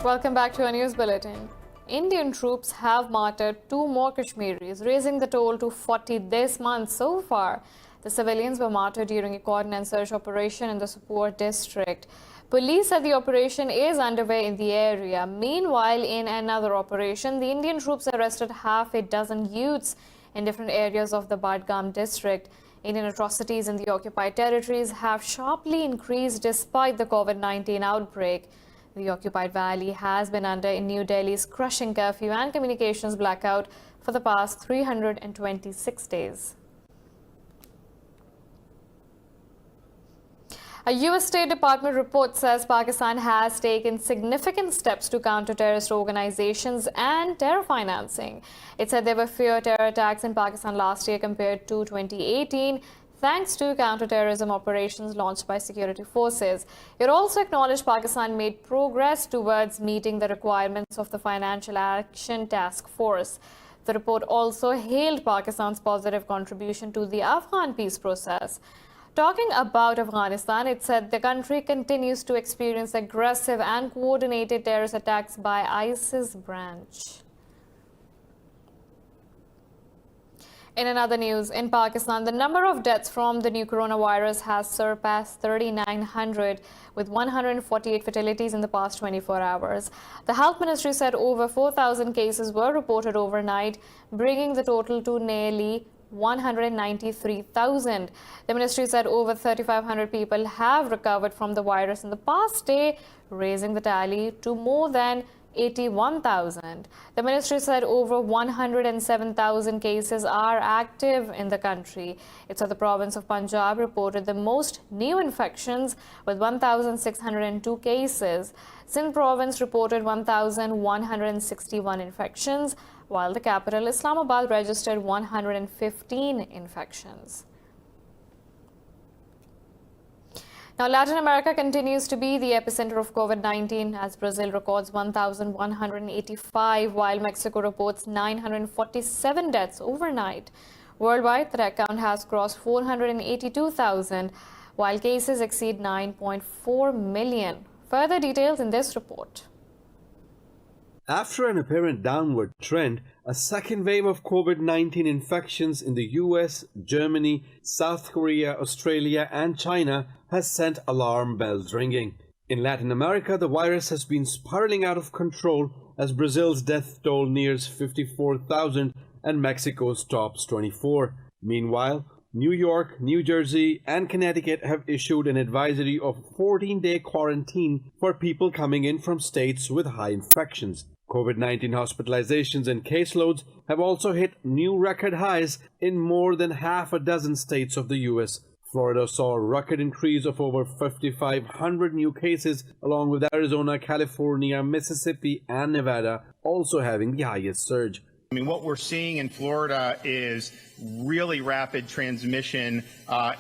Welcome back to our news bulletin. Indian troops have martyred 2 more Kashmiris, raising the toll to 40 this month so far. The civilians were martyred during a cordon and search operation in the Sopore district. Police said the operation is underway in the area. Meanwhile, in another operation, the Indian troops arrested half a dozen youths in different areas of the Badgam district. Indian atrocities in the occupied territories have sharply increased despite the COVID-19 outbreak. The occupied valley has been under New Delhi's crushing curfew and communications blackout for the past 326 days. A U.S. State Department report says Pakistan has taken significant steps to counter terrorist organizations and terror financing. It said there were fewer terror attacks in Pakistan last year compared to 2018, thanks to counter-terrorism operations launched by security forces. It also acknowledged Pakistan made progress towards meeting the requirements of the Financial Action Task Force. The report also hailed Pakistan's positive contribution to the Afghan peace process. Talking about Afghanistan, it said the country continues to experience aggressive and coordinated terrorist attacks by ISIS branch. In another news, in Pakistan, the number of deaths from the new coronavirus has surpassed 3,900, with 148 fatalities in the past 24 hours. The Health Ministry said over 4,000 cases were reported overnight, bringing the total to nearly 193,000. The ministry said over 3,500 people have recovered from the virus in the past day, raising the tally to more than 81,000. The ministry said over 107,000 cases are active in the country. It said the province of Punjab reported the most new infections with 1,602 cases. Sindh province reported 1,161 infections, while the capital Islamabad registered 115 infections. Now, Latin America continues to be the epicenter of COVID-19 as Brazil records 1,185, while Mexico reports 947 deaths overnight. Worldwide, the count has crossed 482,000, while cases exceed 9.4 million. Further details in this report. After an apparent downward trend, a second wave of COVID-19 infections in the US, Germany, South Korea, Australia and China has sent alarm bells ringing. In Latin America, the virus has been spiraling out of control as Brazil's death toll nears 54,000 and Mexico's tops 24. Meanwhile, New York, New Jersey and Connecticut have issued an advisory of 14-day quarantine for people coming in from states with high infections. COVID-19 hospitalizations and caseloads have also hit new record highs in more than half a dozen states of the U.S. Florida saw a record increase of over 5,500 new cases, along with Arizona, California, Mississippi and Nevada also having the highest surge. I mean, what we're seeing in Florida is really rapid transmission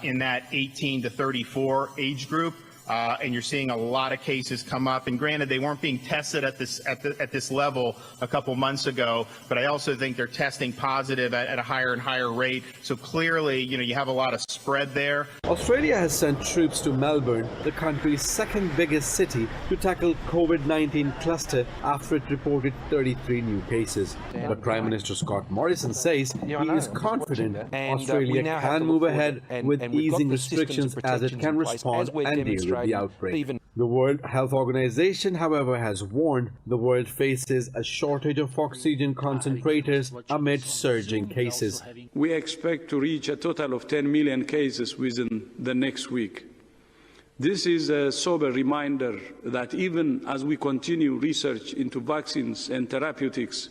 in that 18 to 34 age group. And you're seeing a lot of cases come up. And granted, they weren't being tested at this level a couple months ago, but I also think they're testing positive at a higher and higher rate. So clearly, you have a lot of spread there. Australia has sent troops to Melbourne, the country's second biggest city, to tackle COVID-19 cluster after it reported 33 new cases. But Prime Minister Scott Morrison says he is confident Australia can move ahead with easing restrictions as it can respond and deal with the outbreak. The World Health Organization, however, has warned the world faces a shortage of oxygen concentrators amid surging cases. We expect to reach a total of 10 million cases within the next week. This is a sober reminder that even as we continue research into vaccines and therapeutics,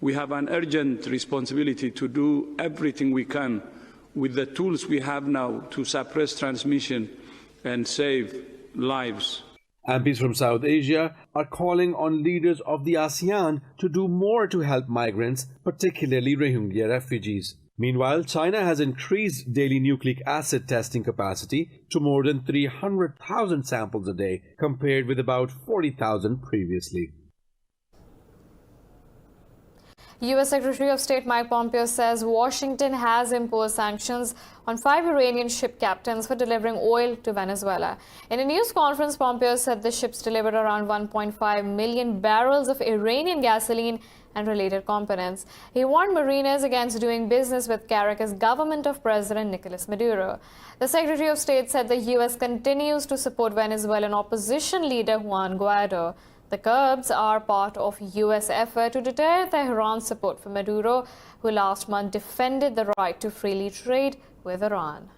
we have an urgent responsibility to do everything we can with the tools we have now to suppress transmission and save lives. MPs from South Asia are calling on leaders of the ASEAN to do more to help migrants, particularly Rohingya refugees. Meanwhile, China has increased daily nucleic acid testing capacity to more than 300,000 samples a day, compared with about 40,000 previously. U.S. Secretary of State Mike Pompeo says Washington has imposed sanctions on 5 Iranian ship captains for delivering oil to Venezuela. In a news conference, Pompeo said the ships delivered around 1.5 million barrels of Iranian gasoline and related components. He warned mariners against doing business with Caracas government of President Nicolas Maduro. The Secretary of State said the U.S. continues to support Venezuelan opposition leader Juan Guaido. The curbs are part of U.S. effort to deter Tehran's support for Maduro, who last month defended the right to freely trade with Iran.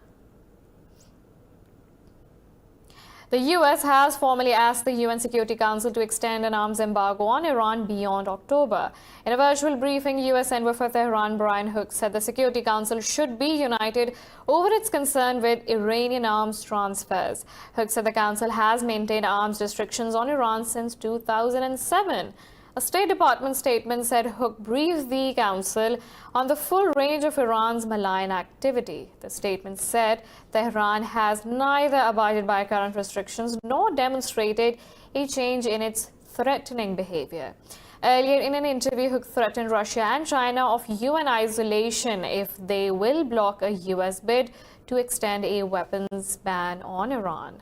The U.S. has formally asked the UN Security Council to extend an arms embargo on Iran beyond October. In a virtual briefing, U.S. Envoy for Tehran Brian Hook said the Security Council should be united over its concern with Iranian arms transfers. Hook said the Council has maintained arms restrictions on Iran since 2007. A State Department statement said Hook briefed the Council on the full range of Iran's malign activity. The statement said Tehran has neither abided by current restrictions nor demonstrated a change in its threatening behavior. Earlier in an interview, Hook threatened Russia and China of UN isolation if they will block a U.S. bid to extend a weapons ban on Iran.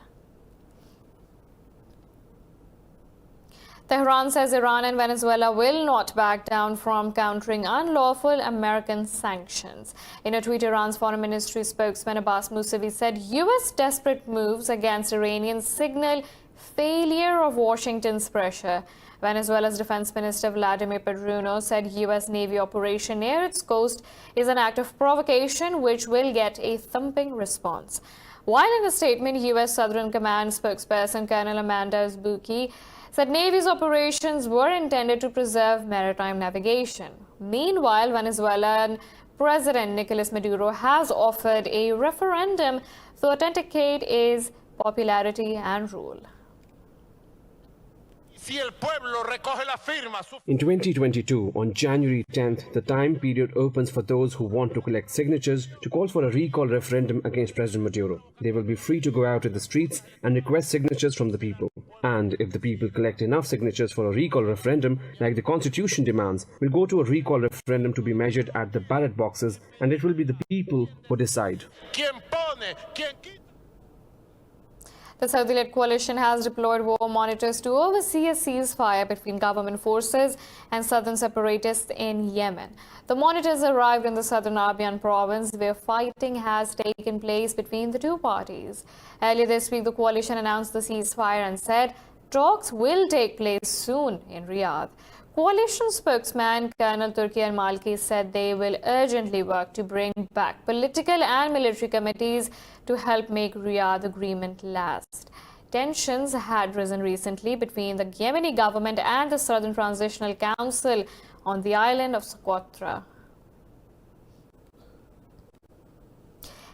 Tehran says Iran and Venezuela will not back down from countering unlawful American sanctions. In a tweet, Iran's Foreign Ministry spokesman Abbas Mousavi said U.S. desperate moves against Iranians signal failure of Washington's pressure. Venezuela's Defense Minister Vladimir Pedruno said U.S. Navy operation near its coast is an act of provocation which will get a thumping response. While in a statement, U.S. Southern Command spokesperson Colonel Amanda Zbuki said Navy's operations were intended to preserve maritime navigation. Meanwhile, Venezuelan President Nicolas Maduro has offered a referendum to authenticate his popularity and rule. In 2022, on January 10th, the time period opens for those who want to collect signatures to call for a recall referendum against President Maduro. They will be free to go out in the streets and request signatures from the people. And if the people collect enough signatures for a recall referendum, like the Constitution demands, will go to a recall referendum to be measured at the ballot boxes, and it will be the people who decide. The Saudi-led coalition has deployed war monitors to oversee a ceasefire between government forces and southern separatists in Yemen. The monitors arrived in the southern Arabian province, where fighting has taken place between the two parties. Earlier this week, the coalition announced the ceasefire and said talks will take place soon in Riyadh. Coalition spokesman Colonel Turki al-Malki said they will urgently work to bring back political and military committees to help make Riyadh agreement last. Tensions had risen recently between the Yemeni government and the Southern Transitional Council on the island of Socotra.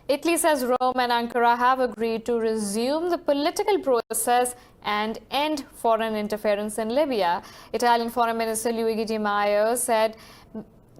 Italy says Rome and Ankara have agreed to resume the political process and end foreign interference in Libya. Italian Foreign Minister Luigi Di Maio said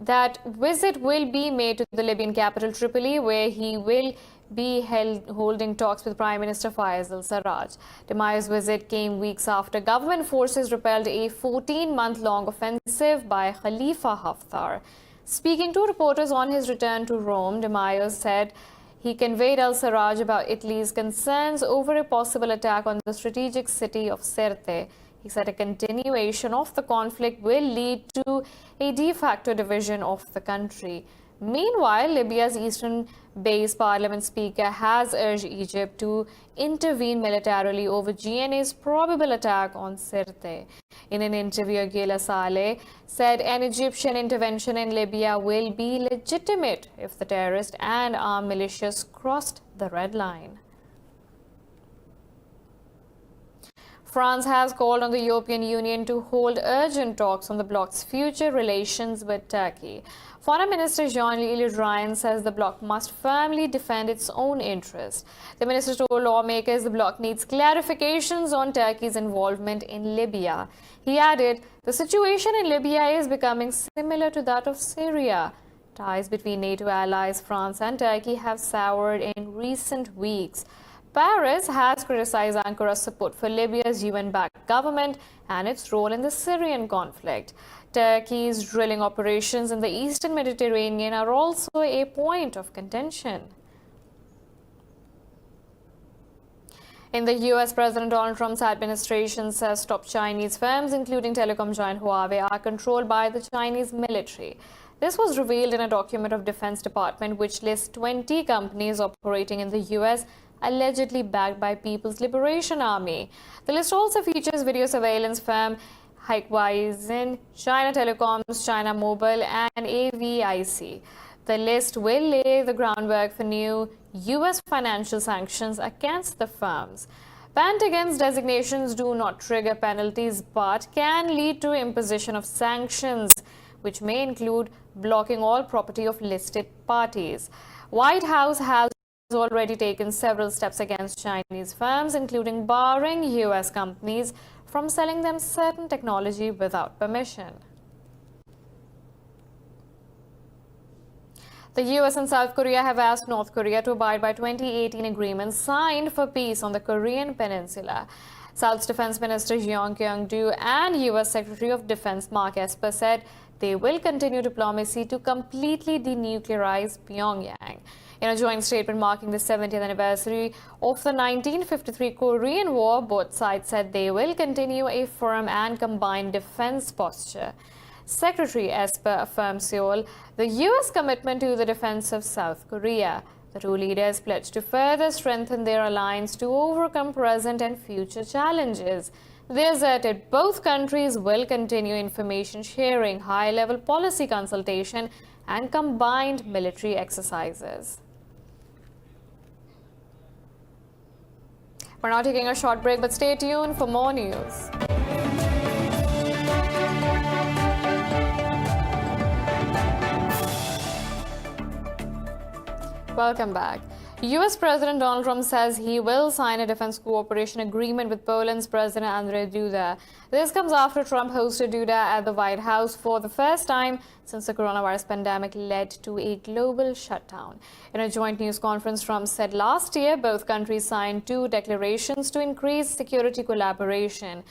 that visit will be made to the Libyan capital Tripoli, where he will be holding talks with Prime Minister Fayez al-Sarraj. Di Maio's visit came weeks after government forces repelled a 14-month-long offensive by Khalifa Haftar. Speaking to reporters on his return to Rome, Di Maio said he conveyed al-Sarraj about Italy's concerns over a possible attack on the strategic city of Sirte. He said a continuation of the conflict will lead to a de facto division of the country. Meanwhile, Libya's Eastern Base Parliament Speaker has urged Egypt to intervene militarily over GNA's probable attack on Sirte. In an interview, Ghela Saleh said an Egyptian intervention in Libya will be legitimate if the terrorists and armed militias crossed the red line. France has called on the European Union to hold urgent talks on the bloc's future relations with Turkey. Foreign Minister Jean-Yves Le Drian says the bloc must firmly defend its own interests. The minister told lawmakers the bloc needs clarifications on Turkey's involvement in Libya. He added, the situation in Libya is becoming similar to that of Syria. Ties between NATO allies France and Turkey have soured in recent weeks. Paris has criticized Ankara's support for Libya's UN-backed government and its role in the Syrian conflict. Turkey's drilling operations in the eastern Mediterranean are also a point of contention. In the U.S., President Donald Trump's administration says top Chinese firms, including telecom giant Huawei, are controlled by the Chinese military. This was revealed in a document of Defense Department which lists 20 companies operating in the U.S. allegedly backed by People's Liberation Army. The list also features video surveillance firm Hikvision, China Telecoms, China Mobile, and AVIC. The list will lay the groundwork for new U.S. financial sanctions against the firms. Pentagon's designations do not trigger penalties but can lead to imposition of sanctions, which may include blocking all property of listed parties. White House has already taken several steps against Chinese firms, including barring U.S. companies from selling them certain technology without permission. The U.S. and South Korea have asked North Korea to abide by 2018 agreements signed for peace on the Korean Peninsula. South's Defense Minister Jeong Kyung-do and U.S. Secretary of Defense Mark Esper said they will continue diplomacy to completely denuclearize Pyongyang. In a joint statement marking the 70th anniversary of the 1953 Korean War, both sides said they will continue a firm and combined defense posture. Secretary Esper affirmed Seoul the U.S. commitment to the defense of South Korea. The two leaders pledged to further strengthen their alliance to overcome present and future challenges. They asserted both countries will continue information sharing, high-level policy consultation, and combined military exercises. We're now taking a short break, but stay tuned for more news. Welcome back. U.S. President Donald Trump says he will sign a defense cooperation agreement with Poland's President Andrzej Duda. This comes after Trump hosted Duda at the White House for the first time since the coronavirus pandemic led to a global shutdown. In a joint news conference, Trump said last year both countries signed 2 declarations to increase security collaboration.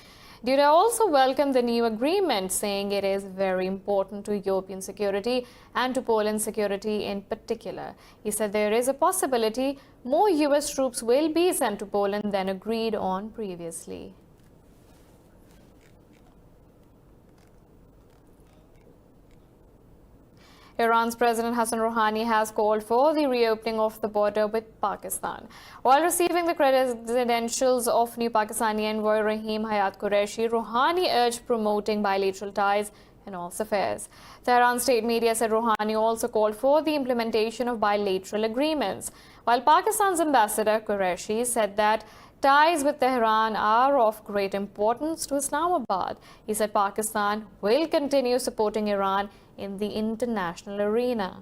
Duda also welcomed the new agreement, saying it is very important to European security and to Poland's security in particular. He said there is a possibility more U.S. troops will be sent to Poland than agreed on previously. Iran's President Hassan Rouhani has called for the reopening of the border with Pakistan. While receiving the credentials of new Pakistani envoy Rahim Hayat Qureshi, Rouhani urged promoting bilateral ties in all affairs. Tehran state media said Rouhani also called for the implementation of bilateral agreements, while Pakistan's ambassador Qureshi said that ties with Tehran are of great importance to Islamabad. He said Pakistan will continue supporting Iran in the international arena.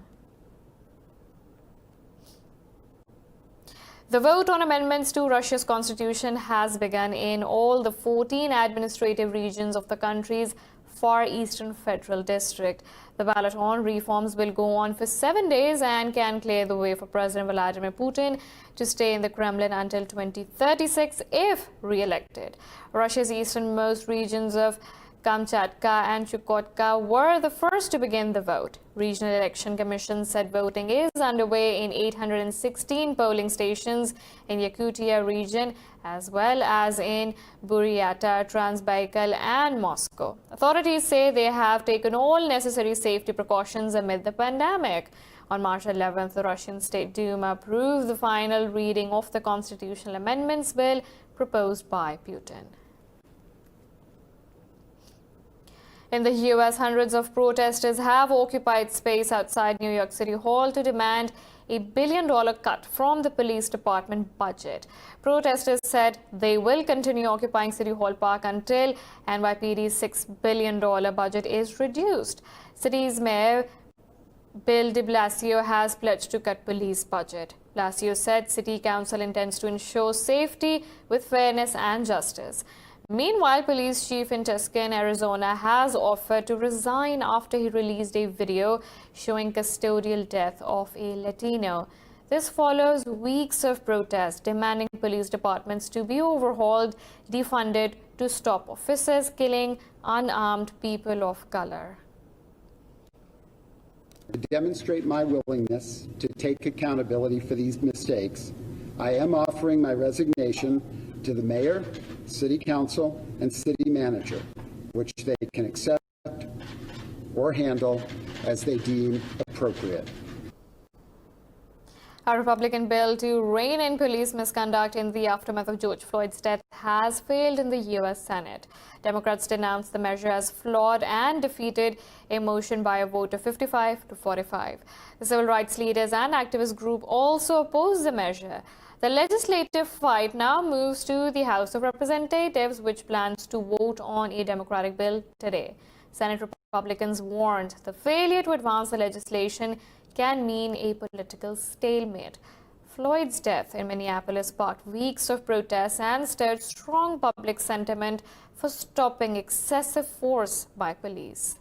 The vote on amendments to Russia's constitution has begun in all the 14 administrative regions of the country's Far Eastern Federal District. The ballot on reforms will go on for 7 days and can clear the way for President Vladimir Putin to stay in the Kremlin until 2036 if re-elected. Russia's easternmost regions of Kamchatka and Chukotka were the first to begin the vote. Regional Election Commission said voting is underway in 816 polling stations in Yakutia region, as well as in Buryata, Transbaikal and Moscow. Authorities say they have taken all necessary safety precautions amid the pandemic. On March 11th, the Russian State Duma approved the final reading of the constitutional amendments bill proposed by Putin. In the U.S., hundreds of protesters have occupied space outside New York City Hall to demand a $1 billion cut from the police department budget. Protesters said they will continue occupying City Hall Park until NYPD's $6 billion budget is reduced. City's mayor Bill de Blasio has pledged to cut police budget. Blasio said City Council intends to ensure safety with fairness and justice. Meanwhile, police chief in Tucson, Arizona, has offered to resign after he released a video showing custodial death of a Latino. This follows weeks of protests demanding police departments to be overhauled, defunded to stop officers killing unarmed people of color. To demonstrate my willingness to take accountability for these mistakes, I am offering my resignation to the mayor, city council, and city manager, which they can accept or handle as they deem appropriate. A Republican bill to rein in police misconduct in the aftermath of George Floyd's death has failed in the U.S. Senate. Democrats denounced the measure as flawed and defeated a motion by a vote of 55 to 45. The civil rights leaders and activist group also opposed the measure. The legislative fight now moves to the House of Representatives, which plans to vote on a Democratic bill today. Senate Republicans warned the failure to advance the legislation can mean a political stalemate. Floyd's death in Minneapolis sparked weeks of protests and stirred strong public sentiment for stopping excessive force by police.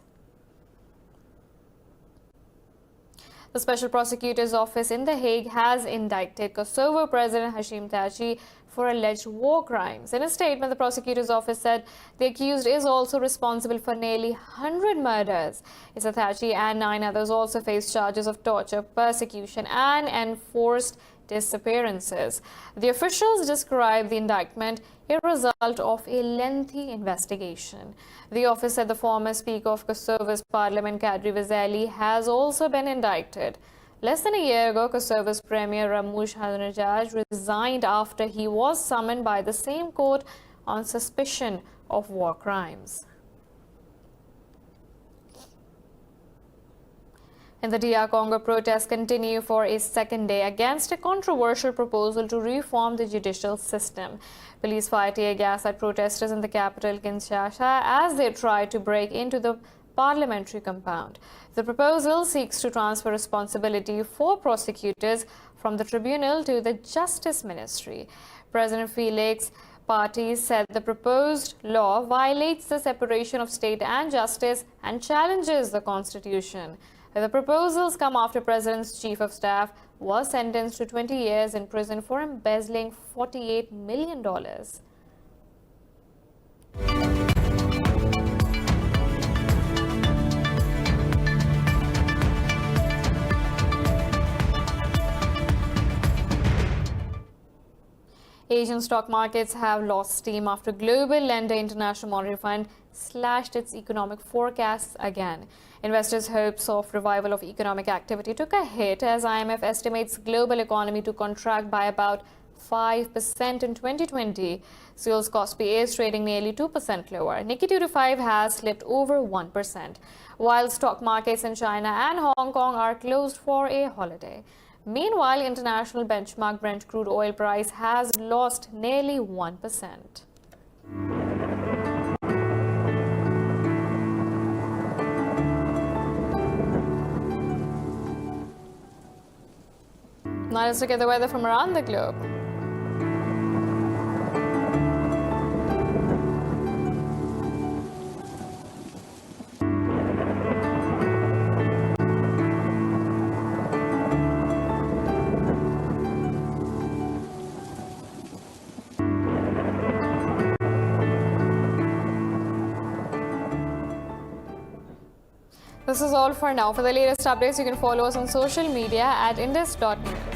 The Special Prosecutor's Office in The Hague has indicted Kosovo President Hashim Thaçi for alleged war crimes. In a statement, the prosecutor's office said the accused is also responsible for nearly 100 murders. Issa Thaçi and 9 others also face charges of torture, persecution, and enforced disappearances. The officials described the indictment a result of a lengthy investigation. The office said the former Speaker of Kosovo's Parliament, Kadri Vazeli, has also been indicted. Less than a year ago, Kosovo's Premier Ramush Haradinaj resigned after he was summoned by the same court on suspicion of war crimes. In the DR Congo, protests continue for a second day against a controversial proposal to reform the judicial system. Police fired tear gas at protesters in the capital, Kinshasa, as they tried to break into the parliamentary compound. The proposal seeks to transfer responsibility for prosecutors from the tribunal to the Justice Ministry. President Felix parties said the proposed law violates the separation of state and justice and challenges the constitution. The proposals come after President's chief of staff was sentenced to 20 years in prison for embezzling $48 million. Asian stock markets have lost steam after global lender International Monetary Fund slashed its economic forecasts again. Investors' hopes of revival of economic activity took a hit as IMF estimates global economy to contract by about 5% in 2020. Seoul's Kospi is trading nearly 2% lower. Nikkei 225 has slipped over 1%, while stock markets in China and Hong Kong are closed for a holiday. Meanwhile, international benchmark Brent crude oil price has lost nearly 1%. Now let's look at the weather from around the globe. This is all for now. For the latest updates, you can follow us on social media at indus.news.